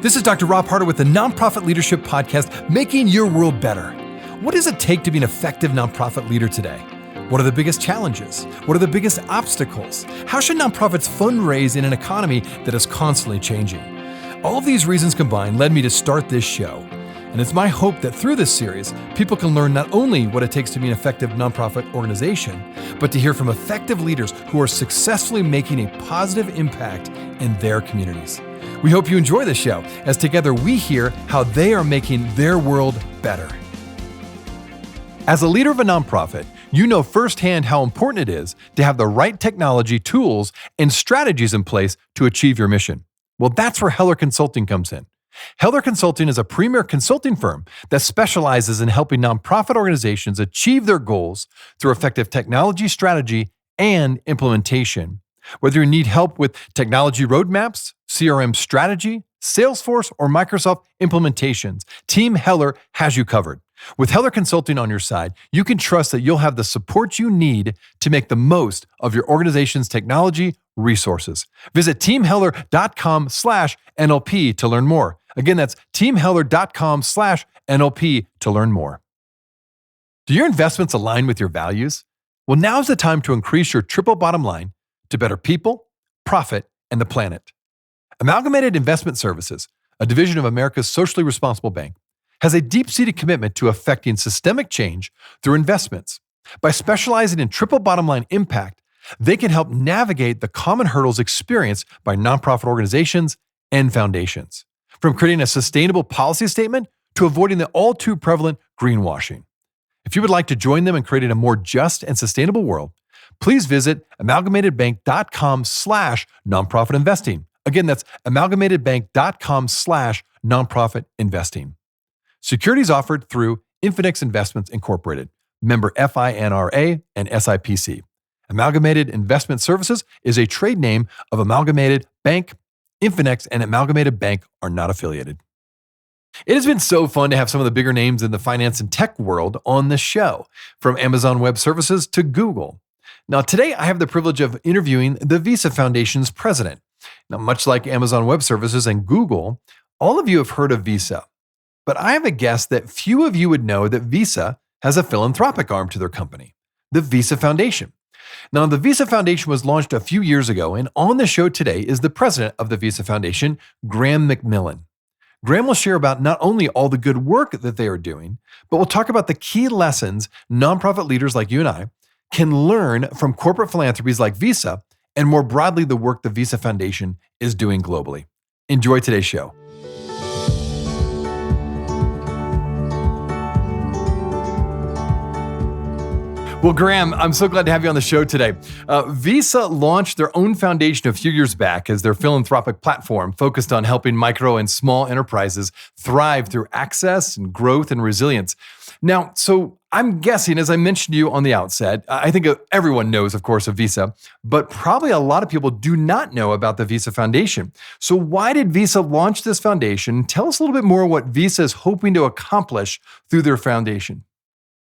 This is Dr. Rob Harder with the Nonprofit Leadership Podcast, Making Your World Better. What does it take to be an effective nonprofit leader today? What are the biggest challenges? What are the biggest obstacles? How should nonprofits fundraise in an economy that is constantly changing? All of these reasons combined led me to start this show. And it's my hope that through this series, people can learn not only what it takes to be an effective nonprofit organization, but to hear from effective leaders who are successfully making a positive impact in their communities. We hope you enjoy the show as together we hear how they are making their world better. As a leader of a nonprofit, you know firsthand how important it is to have the right technology, tools, and strategies in place to achieve your mission. Well, that's where Heller Consulting comes in. Heller Consulting is a premier consulting firm that specializes in helping nonprofit organizations achieve their goals through effective technology strategy and implementation. Whether you need help with technology roadmaps, CRM strategy, Salesforce, or Microsoft implementations, Team Heller has you covered. With Heller Consulting on your side, you can trust that you'll have the support you need to make the most of your organization's technology resources. Visit teamheller.com/NLP to learn more. Again, that's teamheller.com/NLP to learn more. Do your investments align with your values? Well, now's the time to increase your triple bottom line to better people, profit, and the planet. Amalgamated Investment Services, a division of America's socially responsible bank, has a deep-seated commitment to affecting systemic change through investments. By specializing in triple bottom line impact, they can help navigate the common hurdles experienced by nonprofit organizations and foundations, from creating a sustainable policy statement to avoiding the all-too prevalent greenwashing. If you would like to join them in creating a more just and sustainable world, please visit amalgamatedbank.com/nonprofitinvesting. Again, that's amalgamatedbank.com/nonprofitinvesting. Securities offered through Infinix Investments Incorporated, member FINRA and SIPC. Amalgamated Investment Services is a trade name of Amalgamated Bank. Infinix and Amalgamated Bank are not affiliated. It has been so fun to have some of the bigger names in the finance and tech world on the show, from Amazon Web Services to Google. Now, today I have the privilege of interviewing the Visa Foundation's president. Now, much like Amazon Web Services and Google, all of you have heard of Visa. But I have a guess that few of you would know that Visa has a philanthropic arm to their company, the Visa Foundation. Now, the Visa Foundation was launched a few years ago, and on the show today is the president of the Visa Foundation, Graham Macmillan. Graham will share about not only all the good work that they are doing, but we'll talk about the key lessons nonprofit leaders like you and I can learn from corporate philanthropies like Visa, and more broadly, the work the Visa Foundation is doing globally. Enjoy today's show. Well, Graham, I'm so glad to have you on the show today. Visa launched their own foundation a few years back as their philanthropic platform focused on helping micro and small enterprises thrive through access and growth and resilience. Now, so I'm guessing, as I mentioned to you on the outset, I think everyone knows, of course, of Visa, but probably a lot of people do not know about the Visa Foundation. So why did Visa launch this foundation? Tell us a little bit more what Visa is hoping to accomplish through their foundation.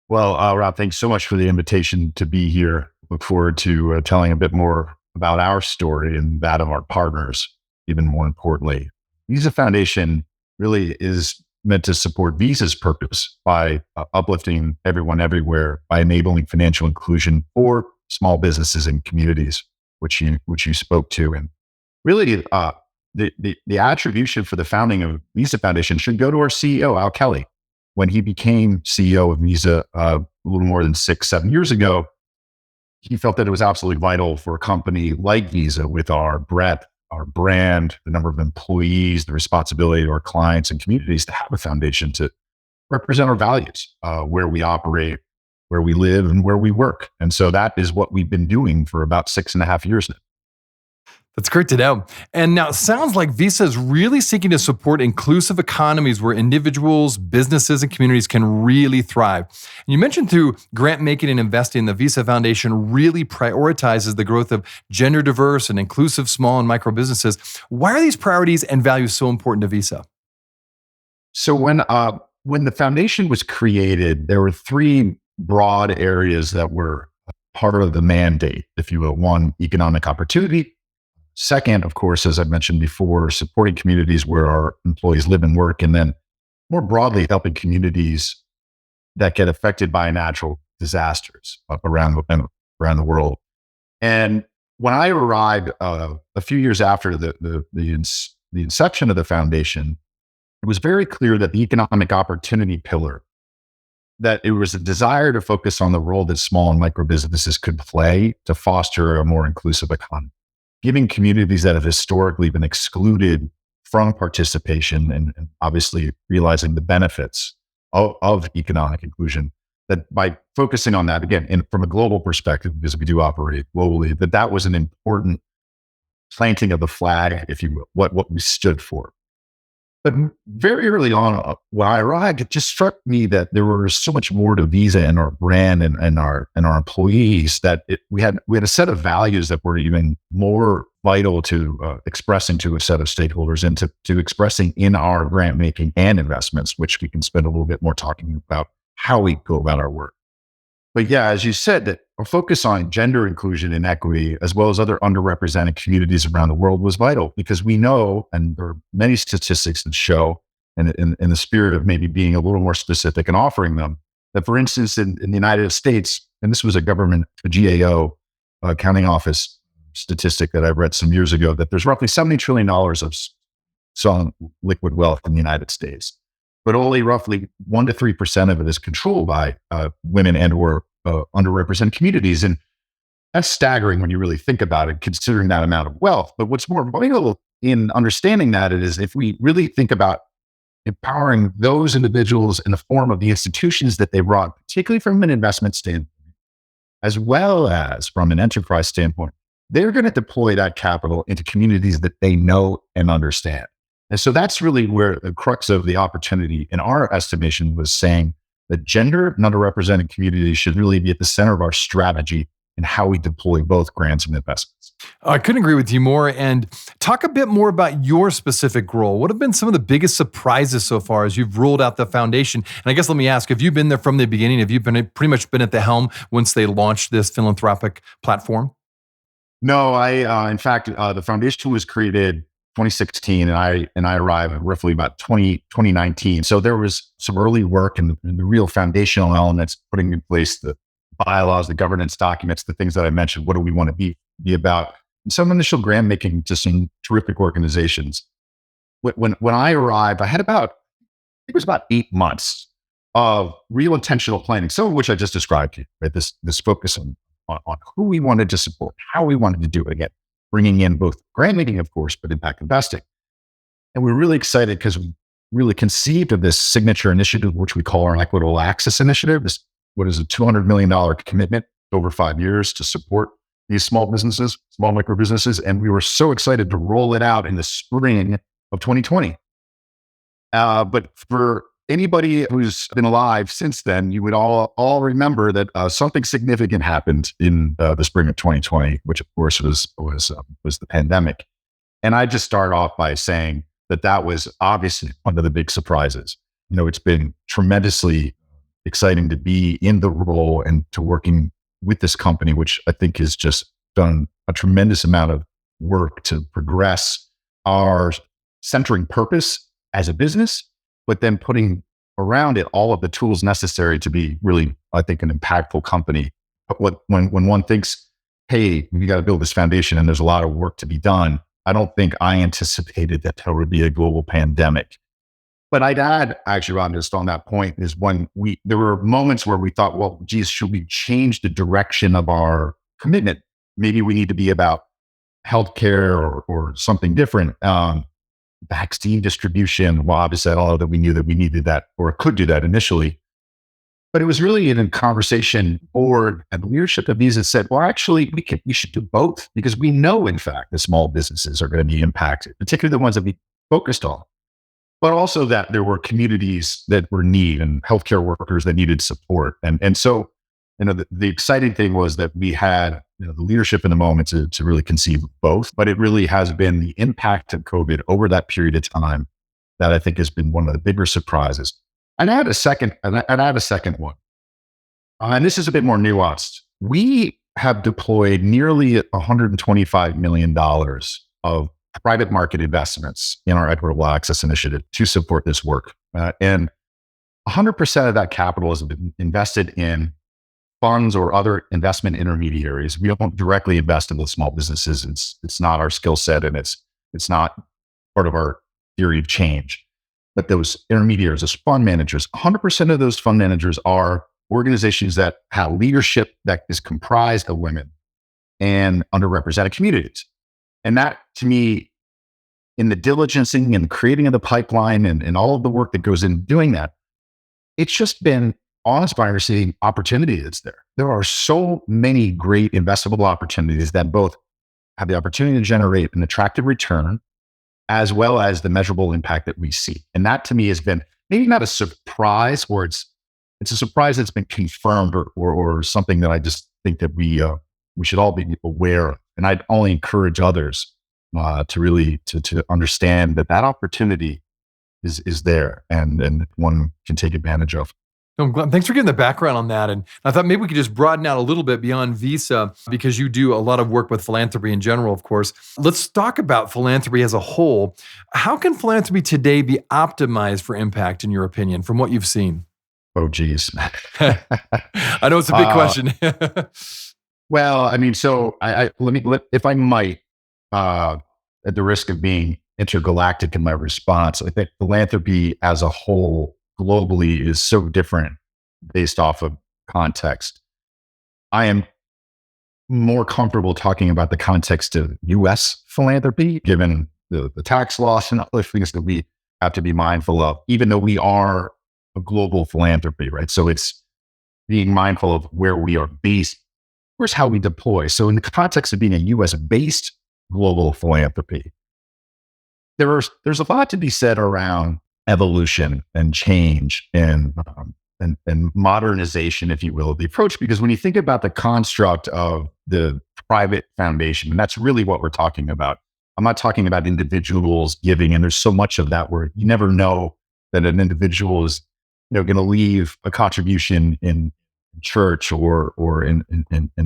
Well, Rob, thanks so much for the invitation to be here. Look forward to telling a bit more about our story and that of our partners, even more importantly. Visa Foundation really is meant to support Visa's purpose by uplifting everyone everywhere, by enabling financial inclusion for small businesses and communities, which you spoke to. And really, the attribution for the founding of Visa Foundation should go to our CEO, Al Kelly. When he became CEO of Visa a little more than 6-7 years ago, he felt that it was absolutely vital for a company like Visa, with our breadth, our brand, the number of employees, the responsibility to our clients and communities, to have a foundation to represent our values, where we operate, where we live, and where we work. And so that is what we've been doing for about 6.5 years now. That's great to know. And now it sounds like Visa is really seeking to support inclusive economies where individuals, businesses, and communities can really thrive. And you mentioned through grant making and investing, the Visa Foundation really prioritizes the growth of gender diverse and inclusive small and micro businesses. Why are these priorities and values so important to Visa? So when the foundation was created, there were three broad areas that were part of the mandate, if you will. One, economic opportunity. Second, of course, as I mentioned before, supporting communities where our employees live and work. And then more broadly, helping communities that get affected by natural disasters around the world. And when I arrived a few years after the inception of the foundation, it was very clear that the economic opportunity pillar, that it was a desire to focus on the role that small and micro businesses could play to foster a more inclusive economy, giving communities that have historically been excluded from participation and obviously realizing the benefits of economic inclusion. That by focusing on that, again, and from a global perspective, because we do operate globally, that was an important planting of the flag, if you will, what we stood for. But very early on, when I arrived, it just struck me that there was so much more to Visa and our brand and our employees, that we had a set of values that were even more vital to expressing to a set of stakeholders and to expressing in our grant making and investments, which we can spend a little bit more talking about how we go about our work. But yeah, as you said, that a focus on gender inclusion and equity, as well as other underrepresented communities around the world, was vital, because we know, and there are many statistics that show, and in the spirit of maybe being a little more specific and offering them, that for instance, in the United States, and this was a GAO, accounting office statistic that I read some years ago, that there's roughly $70 trillion of some liquid wealth in the United States, but only roughly 1 to 3% of it is controlled by women and or underrepresented communities. And that's staggering when you really think about it, considering that amount of wealth. But what's more vital in understanding that is if we really think about empowering those individuals in the form of the institutions that they run, particularly from an investment standpoint, as well as from an enterprise standpoint, they're going to deploy that capital into communities that they know and understand. And so that's really where the crux of the opportunity in our estimation was, saying that gender and underrepresented communities should really be at the center of our strategy and how we deploy both grants and investments. I couldn't agree with you more. And talk a bit more about your specific role. What have been some of the biggest surprises so far as you've rolled out the foundation? And I guess let me ask, have you been there from the beginning? Have you pretty much been at the helm once they launched this philanthropic platform? No, in fact, the foundation was created 2016, and I arrived at roughly about 2019. So there was some early work and the real foundational elements, putting in place the bylaws, the governance documents, the things that I mentioned. What do we want to be about? And some initial grant making to some terrific organizations. When I arrived, it was about 8 months of real intentional planning, some of which I just described to you, right? This focus on who we wanted to support, how we wanted to do it, again, bringing in both grant making, of course, but impact investing. And we're really excited because we really conceived of this signature initiative, which we call our Equitable Access Initiative. This, what is a $200 million commitment over 5 years to support these small businesses, small micro businesses. And we were so excited to roll it out in the spring of 2020. But for anybody who's been alive since then, you would all remember that something significant happened in the spring of 2020, which of course was the pandemic. And I just start off by saying that was obviously one of the big surprises. You know, it's been tremendously exciting to be in the role and to working with this company, which I think has just done a tremendous amount of work to progress our centering purpose as a business, but then putting around it all of the tools necessary to be really, I think, an impactful company. But when one thinks, hey, we got to build this foundation and there's a lot of work to be done, I don't think I anticipated that there would be a global pandemic. But I'd add, actually, Ron, just on that point, is there were moments where we thought, well, geez, should we change the direction of our commitment? Maybe we need to be about healthcare or something different. Vaccine distribution. Well, obviously, I don't know that we knew that we needed that or could do that initially. But it was really in a conversation, board and leadership of Visa said, well, actually, we should do both, because we know, in fact, the small businesses are going to be impacted, particularly the ones that we focused on, but also that there were communities that were in need and healthcare workers that needed support. And so, you know, the exciting thing was that we had, you know, the leadership in the moment to really conceive of both, but it really has been the impact of COVID over that period of time that I think has been one of the bigger surprises. And I had a second one. And this is a bit more nuanced. We have deployed nearly $125 million of private market investments in our equitable access initiative to support this work. And 100% of that capital has been invested in funds or other investment intermediaries. We don't directly invest in the small businesses. It's not our skill set, and it's not part of our theory of change. But those intermediaries, those fund managers, 100% of those fund managers are organizations that have leadership that is comprised of women and underrepresented communities. And that, to me, in the diligencing and the creating of the pipeline and all of the work that goes into doing that, it's just been awe-inspiring seeing opportunity that's there. There are so many great investable opportunities that both have the opportunity to generate an attractive return as well as the measurable impact that we see. And that, to me, has been maybe not a surprise, or it's a surprise that's been confirmed, or something that I just think that we should all be aware of. And I'd only encourage others to really to understand that opportunity is there and one can take advantage of. Thanks for giving the background on that. And I thought maybe we could just broaden out a little bit beyond Visa, because you do a lot of work with philanthropy in general, of course. Let's talk about philanthropy as a whole. How can philanthropy today be optimized for impact, in your opinion, from what you've seen? Oh, geez. I know it's a big question. Well, I mean, so if I might, at the risk of being intergalactic in my response, I think philanthropy as a whole globally is so different based off of context. I am more comfortable talking about the context of U.S. philanthropy, given the tax laws and other things that we have to be mindful of, even though we are a global philanthropy, right? So it's being mindful of where we are based, where's how we deploy. So in the context of being a U.S.-based global philanthropy, there's a lot to be said around evolution and change and modernization, if you will, of the approach. Because when you think about the construct of the private foundation, and that's really what we're talking about. I'm not talking about individuals giving, and there's so much of that where you never know that an individual is, going to leave a contribution in church or in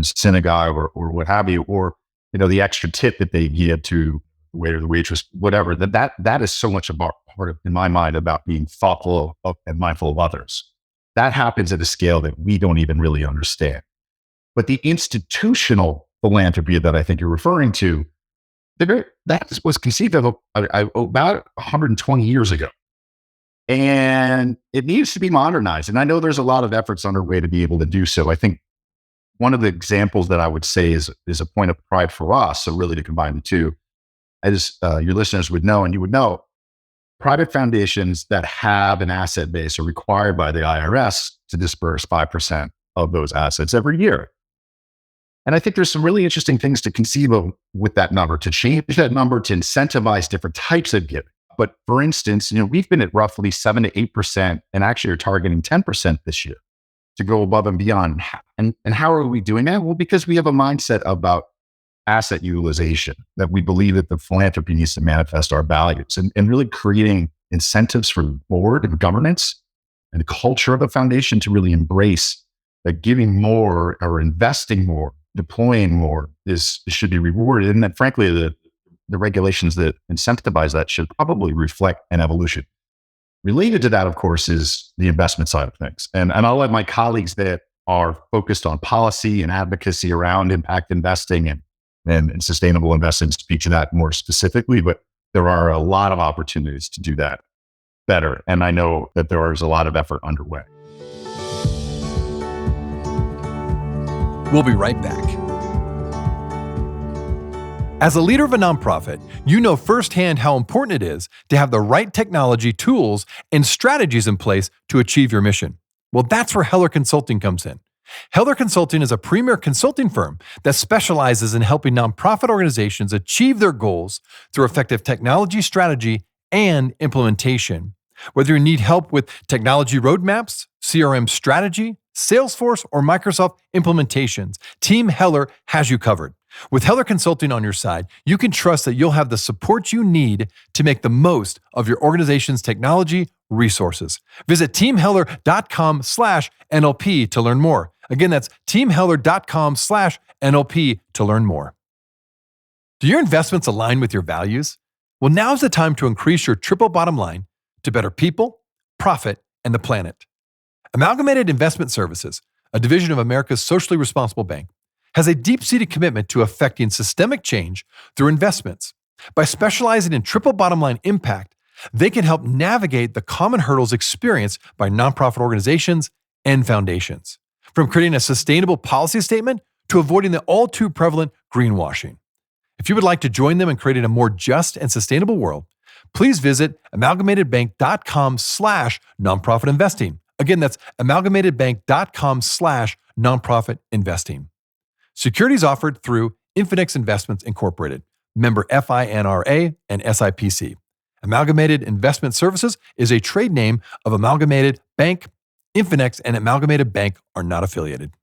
synagogue or what have you, or the extra tip that they give to the waiter, the waitress, whatever. That is so much about part of, in my mind, about being thoughtful of and mindful of others. That happens at a scale that we don't even really understand. But the institutional philanthropy that I think you're referring to, that was conceived of about 120 years ago. And it needs to be modernized. And I know there's a lot of efforts underway to be able to do so. I think one of the examples that I would say is a point of pride for us, so really to combine the two, as your listeners would know, and you would know, private foundations that have an asset base are required by the IRS to disperse 5% of those assets every year. And I think there's some really interesting things to conceive of with that number, to change that number, to incentivize different types of giving. But for instance, we've been at roughly 7 to 8%, and actually are targeting 10% this year to go above and beyond. And how are we doing that? Well, because we have a mindset about asset utilization, that we believe that the philanthropy needs to manifest our values, and really creating incentives for board and governance and the culture of a foundation to really embrace that giving more or investing more, deploying more should be rewarded. And that frankly, the regulations that incentivize that should probably reflect an evolution. Related to that, of course, is the investment side of things. And I'll let my colleagues that are focused on policy and advocacy around impact investing and sustainable investing speak to that more specifically, but there are a lot of opportunities to do that better. And I know that there is a lot of effort underway. We'll be right back. As a leader of a nonprofit, you know firsthand how important it is to have the right technology, tools, and strategies in place to achieve your mission. Well, that's where Heller Consulting comes in. Heller Consulting is a premier consulting firm that specializes in helping nonprofit organizations achieve their goals through effective technology strategy and implementation. Whether you need help with technology roadmaps, CRM strategy, Salesforce, or Microsoft implementations, Team Heller has you covered. With Heller Consulting on your side, you can trust that you'll have the support you need to make the most of your organization's technology resources. Visit teamheller.com/NLP to learn more. Again, that's teamheller.com/NLP to learn more. Do your investments align with your values? Well, now's the time to increase your triple bottom line to better people, profit, and the planet. Amalgamated Investment Services, a division of America's socially responsible bank, has a deep-seated commitment to effecting systemic change through investments. By specializing in triple bottom line impact, they can help navigate the common hurdles experienced by nonprofit organizations and foundations, from creating a sustainable policy statement to avoiding the all too prevalent greenwashing. If you would like to join them in creating a more just and sustainable world, please visit amalgamatedbank.com/nonprofit investing. Again, that's amalgamatedbank.com/nonprofit investing. Securities offered through Infinex Investments Incorporated, member FINRA and SIPC. Amalgamated Investment Services is a trade name of Amalgamated Bank. Infinex and Amalgamated Bank are not affiliated.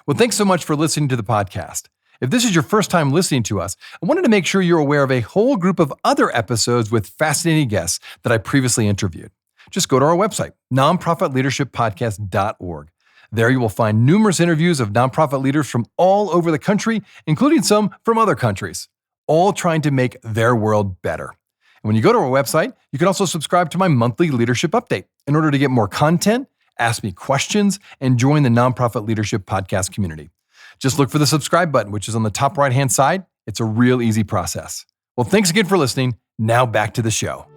Well, thanks so much for listening to the podcast. If this is your first time listening to us, I wanted to make sure you're aware of a whole group of other episodes with fascinating guests that I previously interviewed. Just go to our website, nonprofitleadershippodcast.org. There you will find numerous interviews of nonprofit leaders from all over the country, including some from other countries, all trying to make their world better. And when you go to our website, you can also subscribe to my monthly leadership update in order to get more content, ask me questions, and join the Nonprofit Leadership Podcast community. Just look for the subscribe button, which is on the top right-hand side. It's a real easy process. Well, thanks again for listening. Now back to the show.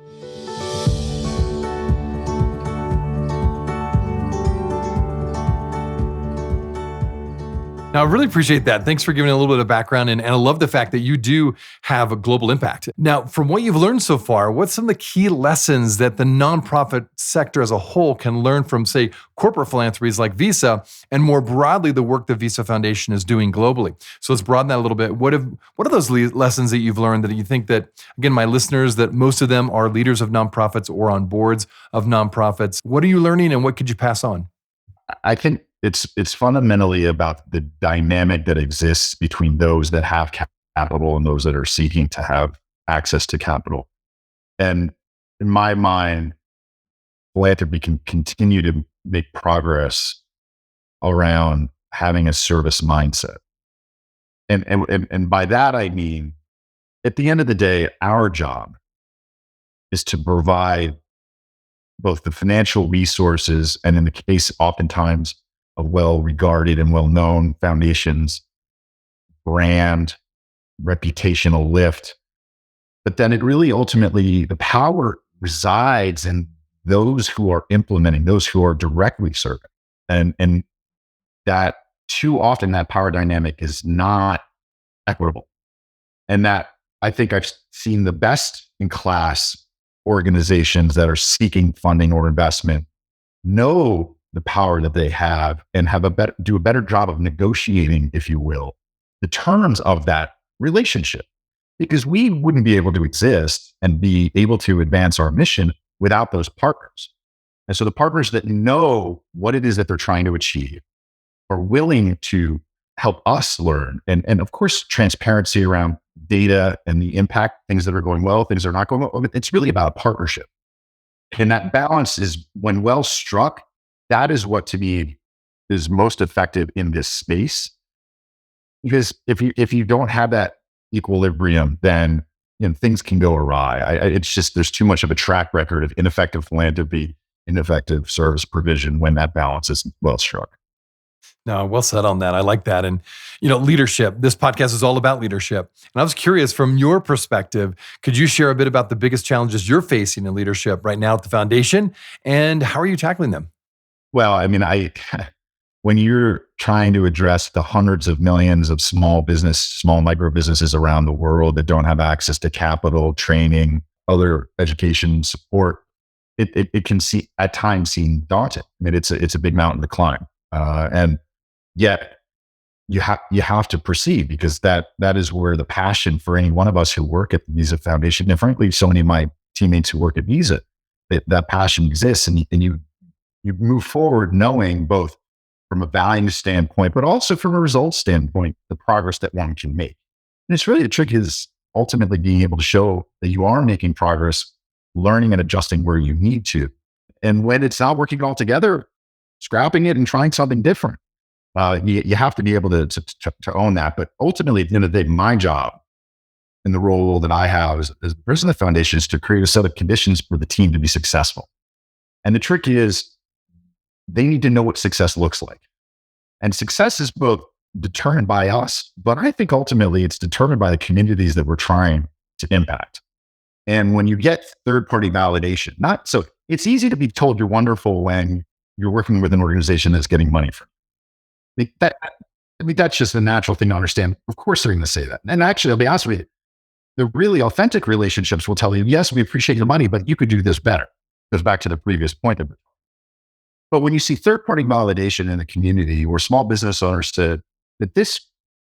Now, I really appreciate that. Thanks for giving a little bit of background, and I love the fact that you do have a global impact. Now, from what you've learned so far, what's some of the key lessons that the nonprofit sector as a whole can learn from, say, corporate philanthropies like Visa, and more broadly, the work the Visa Foundation is doing globally? So let's broaden that a little bit. What are those lessons that you've learned that you think that, again, my listeners, that most of them are leaders of nonprofits or on boards of nonprofits? What are you learning, and what could you pass on? I think it's fundamentally about the dynamic that exists between those that have capital and those that are seeking to have access to capital. And in my mind, philanthropy can continue to make progress around having a service mindset. And by that, I mean, at the end of the day, our job is to provide both the financial resources and, in the case oftentimes of well-regarded and well-known foundations, brand, reputational lift. But then it really ultimately, the power resides in those who are implementing, those who are directly serving. And that too often that power dynamic is not equitable. And that I think I've seen the best in class organizations that are seeking funding or investment know the power that they have and do a better job of negotiating, if you will, the terms of that relationship. Because we wouldn't be able to exist and be able to advance our mission without those partners. And so the partners that know what it is that they're trying to achieve are willing to help us learn. And of course, transparency around data and the impact, things that are going well, things that are not going well. It's really about a partnership. And that balance is, when well struck, that is what to me is most effective in this space. Because if you don't have that equilibrium, then things can go awry. It's just, there's too much of a track record of ineffective philanthropy, ineffective service provision when that balance isn't well struck. No, well said on that. I like that. And, leadership, this podcast is all about leadership. And I was curious, from your perspective, could you share a bit about the biggest challenges you're facing in leadership right now at the foundation, and how are you tackling them? Well, I mean, when you're trying to address the hundreds of millions of small micro businesses around the world that don't have access to capital, training, other education support, it can at times seem daunting. I mean, it's a big mountain to climb, and yet you have to proceed, because that is where the passion for any one of us who work at the Visa Foundation, and frankly, so many of my teammates who work at Visa, that passion exists, and you move forward knowing, both from a value standpoint, but also from a results standpoint, the progress that one can make. And it's really, the trick is ultimately being able to show that you are making progress, learning and adjusting where you need to. And when it's not working all together, scrapping it and trying something different. You have to be able to own that. But ultimately, at the end of the day, my job and the role that I have as president of the foundation is to create a set of conditions for the team to be successful. And the trick is they need to know what success looks like. And success is both determined by us, but I think ultimately it's determined by the communities that we're trying to impact. And when you get third-party validation, it's easy to be told you're wonderful when you're working with an organization that's getting money from you. That's just a natural thing to understand. Of course, they're going to say that. And actually, I'll be honest with you, the really authentic relationships will tell you, yes, we appreciate your money, but you could do this better. Goes back to the previous point of it. But when you see third-party validation in the community or small business owners said that this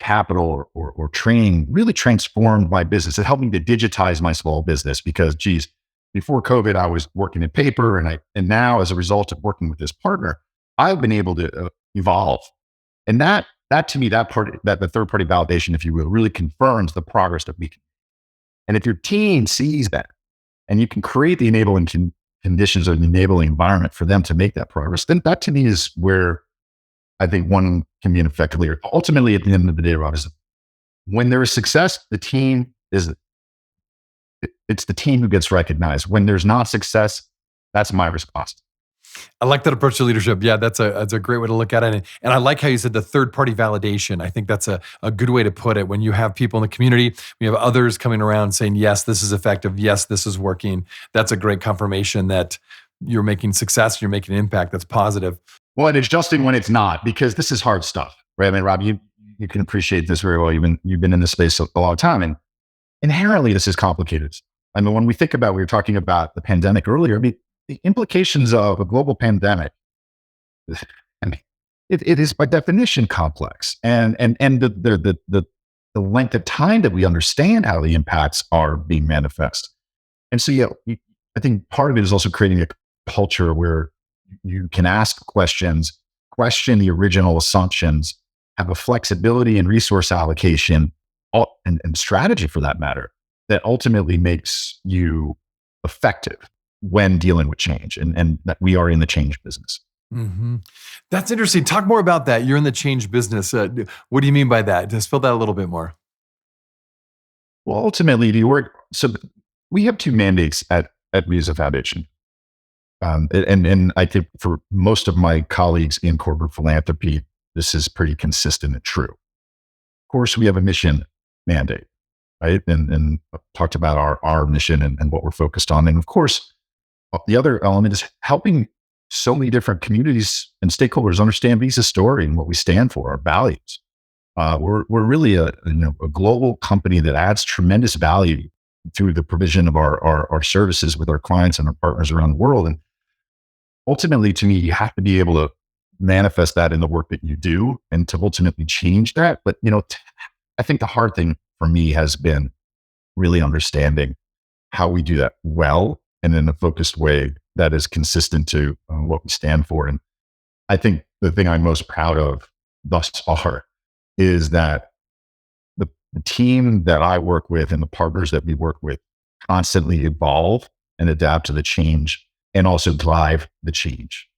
capital or training really transformed my business, it helped me to digitize my small business because, geez, before COVID, I was working in paper, and now as a result of working with this partner, I've been able to evolve. And that to me, that the third-party validation, if you will, really confirms the progress that we can. And if your team sees that, and you can create the enabling conditions or the enabling environment for them to make that progress, then that to me is where I think one can be an effective leader. Ultimately, at the end of the day, Rob, is when there is success, it's the team who gets recognized. When there's not success, that's my response. I like that approach to leadership. Yeah, that's a great way to look at it. And I like how you said the third-party validation. I think that's a good way to put it. When you have people in the community, we have others coming around saying, yes, this is effective. Yes, this is working. That's a great confirmation that you're making success, you're making an impact that's positive. Well, and adjusting when it's not, because this is hard stuff, right? I mean, Rob, you can appreciate this very well. You've been in this space a long time, and inherently this is complicated. I mean, when we think about, we were talking about the pandemic earlier. I mean, the implications of a global pandemic, I mean, it is by definition complex, and the length of time that we understand how the impacts are being manifest. And so, yeah, I think part of it is also creating a culture where you can ask questions, question the original assumptions, have a flexibility and resource allocation and strategy for that matter that ultimately makes you effective when dealing with change, and that we are in the change business. Mm-hmm. That's interesting. Talk more about that. You're in the change business. What do you mean by that? Just fill that a little bit more. Well, ultimately, so we have two mandates at we as a foundation. And I think for most of my colleagues in corporate philanthropy, this is pretty consistent and true. Of course, we have a mission mandate, right? And talked about our mission and what we're focused on. And of course, the other element is helping so many different communities and stakeholders understand Visa's story and what we stand for, our values. We're really a global company that adds tremendous value through the provision of our services with our clients and our partners around the world. And ultimately, to me, you have to be able to manifest that in the work that you do and to ultimately change that. But, I think the hard thing for me has been really understanding how we do that well and in a focused way that is consistent to what we stand for. And I think the thing I'm most proud of thus far is that the team that I work with and the partners that we work with constantly evolve and adapt to the change and also drive the change,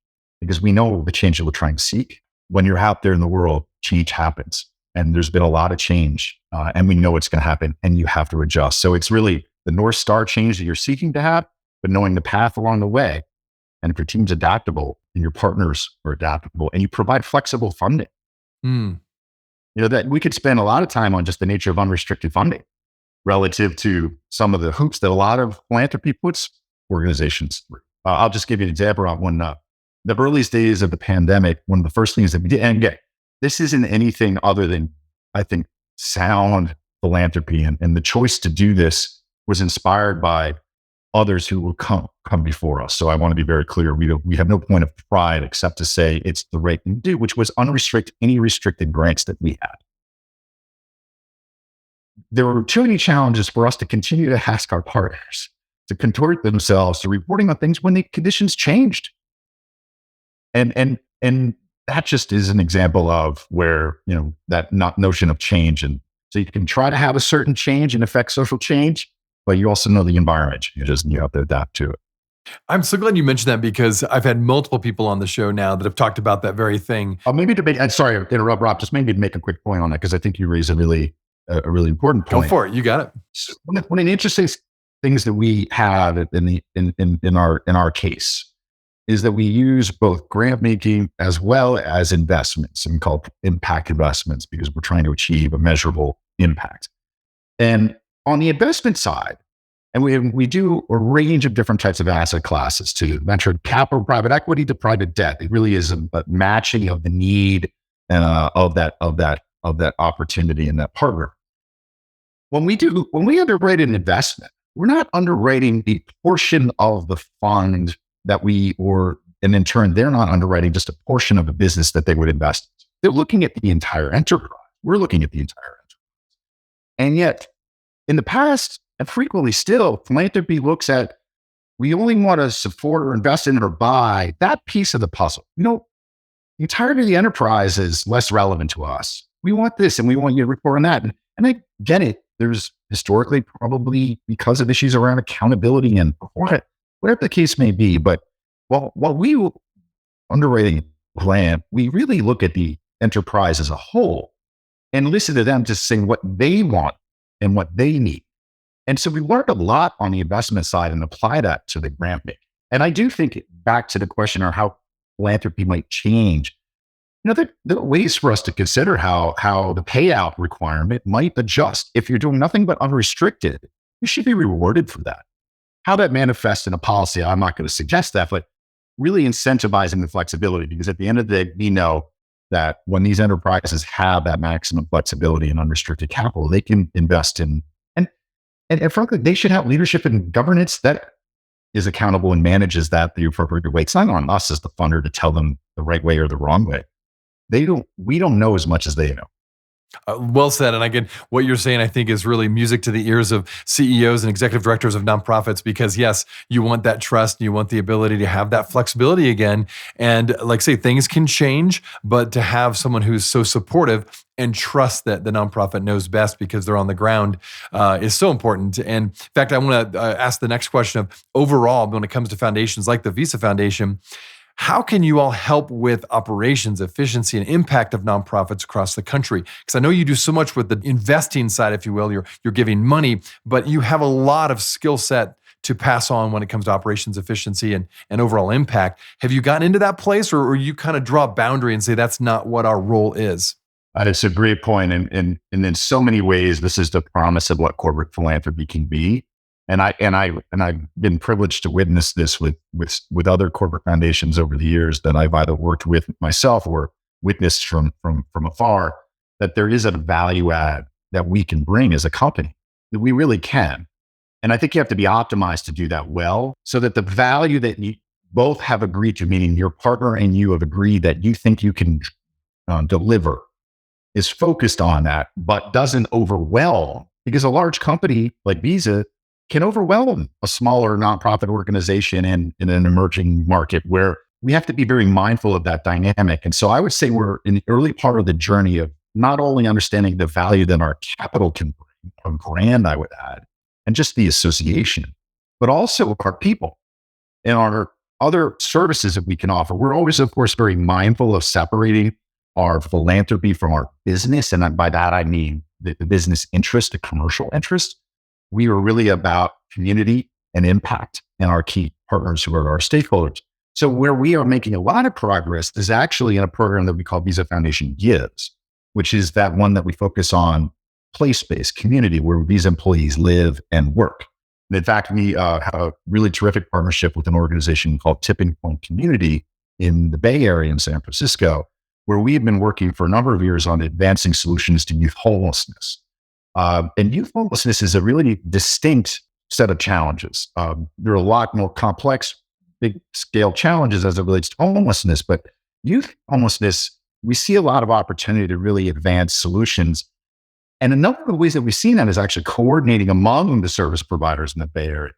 because we know the change that we're trying to seek. When you're out there in the world, change happens, and there's been a lot of change, and we know it's going to happen, and you have to adjust. So it's really the North Star change that you're seeking to have, but knowing the path along the way. And if your team's adaptable and your partners are adaptable and you provide flexible funding, that we could spend a lot of time on just the nature of unrestricted funding relative to some of the hoops that a lot of philanthropy puts organizations through. I'll just give you an example of when the earliest days of the pandemic, one of the first things that we did, and again, this isn't anything other than, I think, sound philanthropy. And the choice to do this was inspired by others who will come before us. So I want to be very clear. We have no point of pride except to say it's the right thing to do, which was unrestrict any restricted grants that we had. There were too many challenges for us to continue to ask our partners to contort themselves to reporting on things when the conditions changed. And that just is an example of where, that notion of change. And so you can try to have a certain change and affect social change, but you also know the environment. You have to adapt to it. I'm so glad you mentioned that, because I've had multiple people on the show now that have talked about that very thing. Sorry to interrupt, Rob, just maybe to make a quick point on that, because I think you raise a really a really important Go point. for it. You got it. So one of the interesting things that we have in our case is that we use both grant making as well as investments, and called impact investments, because we're trying to achieve a measurable impact. And on the investment side, and we do a range of different types of asset classes, to venture capital, private equity, to private debt. It really is a matching of the need of that opportunity and that partner. When we underwrite an investment, we're not underwriting the portion of the fund and in turn, they're not underwriting just a portion of the business that they would invest in. They're looking at the entire enterprise. We're looking at the entire enterprise. And yet, in the past, and frequently still, philanthropy looks at, we only want to support or invest in or buy that piece of the puzzle. The entirety of the enterprise is less relevant to us. We want this and we want you to report on that. And I get it. There's historically, probably because of issues around accountability and performance, whatever the case may be. But while we underwriting plan, we really look at the enterprise as a whole and listen to them to say what they want and what they need. And so we learned a lot on the investment side and apply that to the grant making. And I do think, back to the question of how philanthropy might change, there are ways for us to consider how the payout requirement might adjust. If you're doing nothing but unrestricted, you should be rewarded for that. How that manifests in a policy, I'm not going to suggest that, but really incentivizing the flexibility, because at the end of the day, we know that when these enterprises have that maximum flexibility and unrestricted capital, they can invest in, and frankly, they should have leadership and governance that is accountable and manages that the appropriate way. It's not on us as the funder to tell them the right way or the wrong way. We don't know as much as they know. Well said. And again, what you're saying, I think, is really music to the ears of CEOs and executive directors of nonprofits, because yes, you want that trust and you want the ability to have that flexibility again. And like say, things can change, but to have someone who's so supportive and trust that the nonprofit knows best because they're on the ground is so important. And in fact, I want to ask the next question of, overall, when it comes to foundations like the Visa Foundation, how can you all help with operations, efficiency, and impact of nonprofits across the country? Because I know you do so much with the investing side, if you will. You're giving money, but you have a lot of skill set to pass on when it comes to operations efficiency and overall impact. Have you gotten into that place, or you kind of draw a boundary and say that's not what our role is? It's a great point. And in so many ways, this is the promise of what corporate philanthropy can be. And I've been privileged to witness this with other corporate foundations over the years that I've either worked with myself or witnessed from afar, that there is a value add that we can bring as a company, that we really can. And I think you have to be optimized to do that well, so that the value that you both have agreed to, meaning your partner and you have agreed that you think you can deliver, is focused on that, but doesn't overwhelm. Because a large company like Visa can overwhelm a smaller nonprofit organization in an emerging market, where we have to be very mindful of that dynamic. And so I would say we're in the early part of the journey of not only understanding the value that our capital can bring, our brand, I would add, and just the association, but also our people and our other services that we can offer. We're always, of course, very mindful of separating our philanthropy from our business. And by that, I mean the business interest, the commercial interest. We are really about community and impact and our key partners who are our stakeholders. So where we are making a lot of progress is actually in a program that we call Visa Foundation Gives, which is that one that we focus on place-based community where Visa employees live and work. And in fact, we have a really terrific partnership with an organization called Tipping Point Community in the Bay Area in San Francisco, where we have been working for a number of years on advancing solutions to youth homelessness. And youth homelessness is a really distinct set of challenges. There are a lot more complex, big scale challenges as it relates to homelessness, but youth homelessness, we see a lot of opportunity to really advance solutions. And a number of the ways that we've seen that is actually coordinating among the service providers in the Bay Area.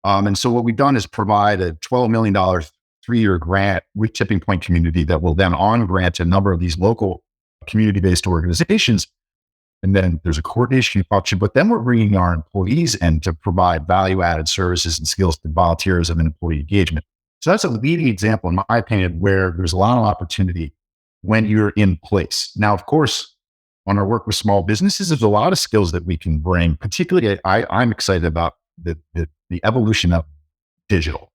And so what we've done is provide a $12 million 3-year grant with Tipping Point Community that will then on grant to a number of these local community-based organizations. And then there's a coordination function, but then we're bringing our employees in to provide value-added services and skills to volunteers and employee engagement. So that's a leading example, in my opinion, where there's a lot of opportunity when you're in place. Now, of course, on our work with small businesses, there's a lot of skills that we can bring. Particularly, I'm excited about the evolution of digital,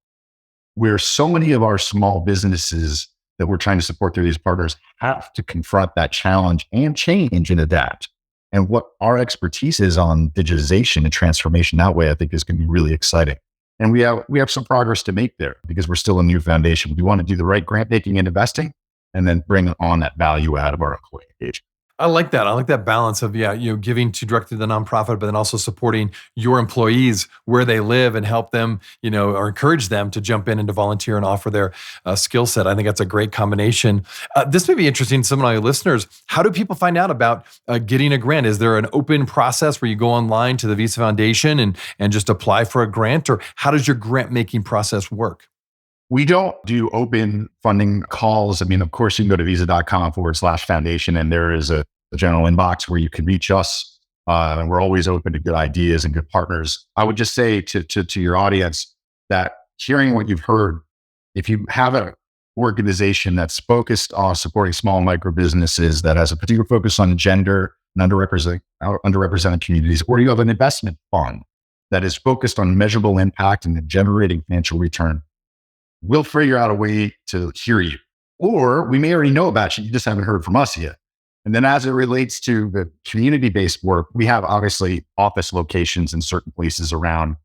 where so many of our small businesses that we're trying to support through these partners have to confront that challenge and change and adapt. And what our expertise is on digitization and transformation that way, I think is going to be really exciting. And we have some progress to make there because we're still a new foundation. We want to do the right grant making and investing, and then bring on that value out of our employee engagement. I like that. I like that balance of, giving directly to the nonprofit, but then also supporting your employees where they live and help them, or encourage them to jump in and to volunteer and offer their skill set. I think that's a great combination. This may be interesting to some of my listeners. How do people find out about getting a grant? Is there an open process where you go online to the Visa Foundation and just apply for a grant? Or how does your grant making process work? We don't do open funding calls. I mean, of course, you can go to visa.com/foundation, and there is a general inbox where you can reach us. And we're always open to good ideas and good partners. I would just say to your audience that hearing what you've heard, if you have an organization that's focused on supporting small and micro businesses, that has a particular focus on gender and underrepresented communities, or you have an investment fund that is focused on measurable impact and generating financial return, we'll figure out a way to hear you. Or we may already know about you just haven't heard from us yet. And then as it relates to the community-based work, we have obviously office locations in certain places around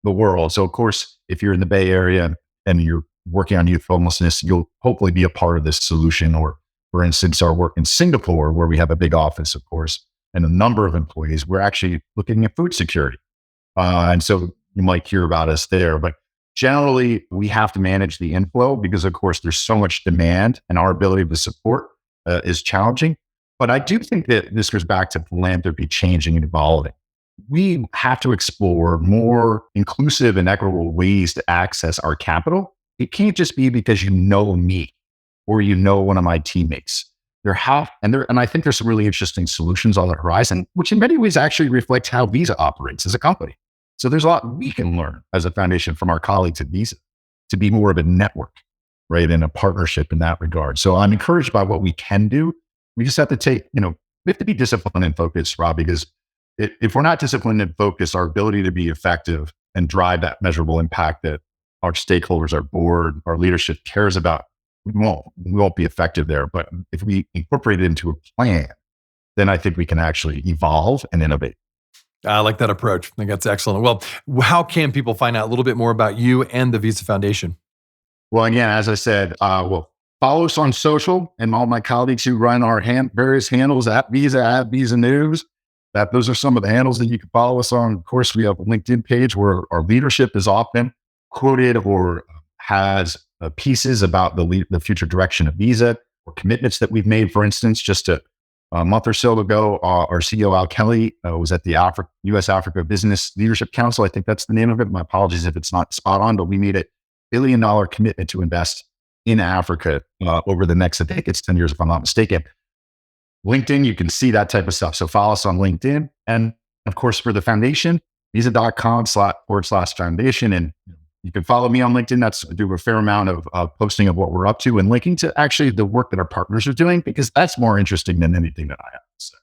the world. So of course, if you're in the Bay Area and you're working on youth homelessness, you'll hopefully be a part of this solution. Or for instance, our work in Singapore, where we have a big office, of course, and a number of employees, we're actually looking at food security. And so you might hear about us there, but generally, we have to manage the inflow because, of course, there's so much demand and our ability to support is challenging. But I do think that this goes back to philanthropy changing and evolving. We have to explore more inclusive and equitable ways to access our capital. It can't just be because you know me or you know one of my teammates. And I think there's some really interesting solutions on the horizon, which in many ways actually reflects how Visa operates as a company. So there's a lot we can learn as a foundation from our colleagues at Visa to be more of a network, right? And a partnership in that regard. So I'm encouraged by what we can do. We just have to we have to be disciplined and focused, Rob, because if we're not disciplined and focused, our ability to be effective and drive that measurable impact that our stakeholders, our board, our leadership cares about, we won't be effective there. But if we incorporate it into a plan, then I think we can actually evolve and innovate. I like that approach. I think that's excellent. Well, how can people find out a little bit more about you and the Visa Foundation? Well, again, as I said, follow us on social, and all my colleagues who run our various handles at Visa News. Those are some of the handles that you can follow us on. Of course, we have a LinkedIn page where our leadership is often quoted or has pieces about the future direction of Visa or commitments that we've made. For instance, just a month or so ago, our CEO, Al Kelly, was at the U.S. Africa Business Leadership Council. I think that's the name of it. My apologies if it's not spot on, but we made $1 billion commitment to invest in Africa over the next, I think it's 10 years, if I'm not mistaken. LinkedIn, you can see that type of stuff. So follow us on LinkedIn. And of course, for the foundation, visa.com/foundation. And you can follow me on LinkedIn. I do a fair amount of posting of what we're up to and linking to actually the work that our partners are doing, because that's more interesting than anything that I have to say.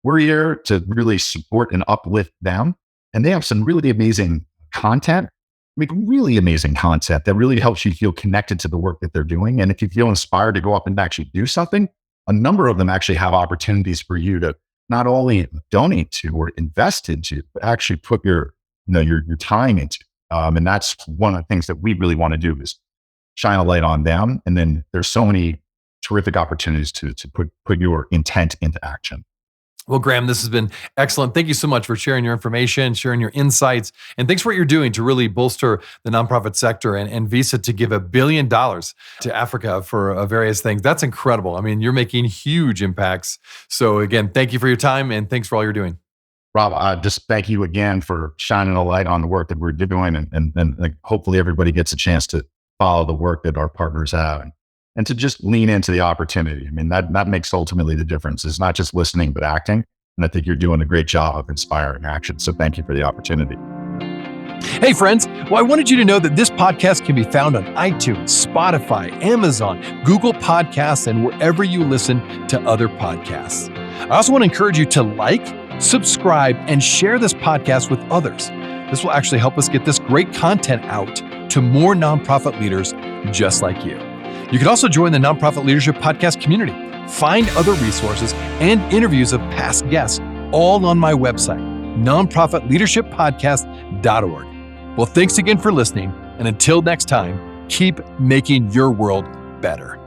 We're here to really support and uplift them. And they have some really amazing content, really amazing content that really helps you feel connected to the work that they're doing. And if you feel inspired to go up and actually do something, a number of them actually have opportunities for you to not only donate to or invest into, but actually put your time into. And that's one of the things that we really want to do is shine a light on them. And then there's so many terrific opportunities to put your intent into action. Well, Graham, this has been excellent. Thank you so much for sharing your information, sharing your insights, and thanks for what you're doing to really bolster the nonprofit sector and Visa to give $1 billion to Africa for various things. That's incredible. I mean, you're making huge impacts. So again, thank you for your time and thanks for all you're doing. Rob, just thank you again for shining a light on the work that we're doing, and hopefully everybody gets a chance to follow the work that our partners have and to just lean into the opportunity. I mean, that makes ultimately the difference. It's not just listening, but acting. And I think you're doing a great job of inspiring action. So thank you for the opportunity. Hey, friends. Well, I wanted you to know that this podcast can be found on iTunes, Spotify, Amazon, Google Podcasts, and wherever you listen to other podcasts. I also want to encourage you to like, subscribe, and share this podcast with others. This will actually help us get this great content out to more nonprofit leaders just like you. You can also join the Nonprofit Leadership Podcast community, find other resources and interviews of past guests, all on my website, nonprofitleadershippodcast.org. Well, thanks again for listening, and until next time, keep making your world better.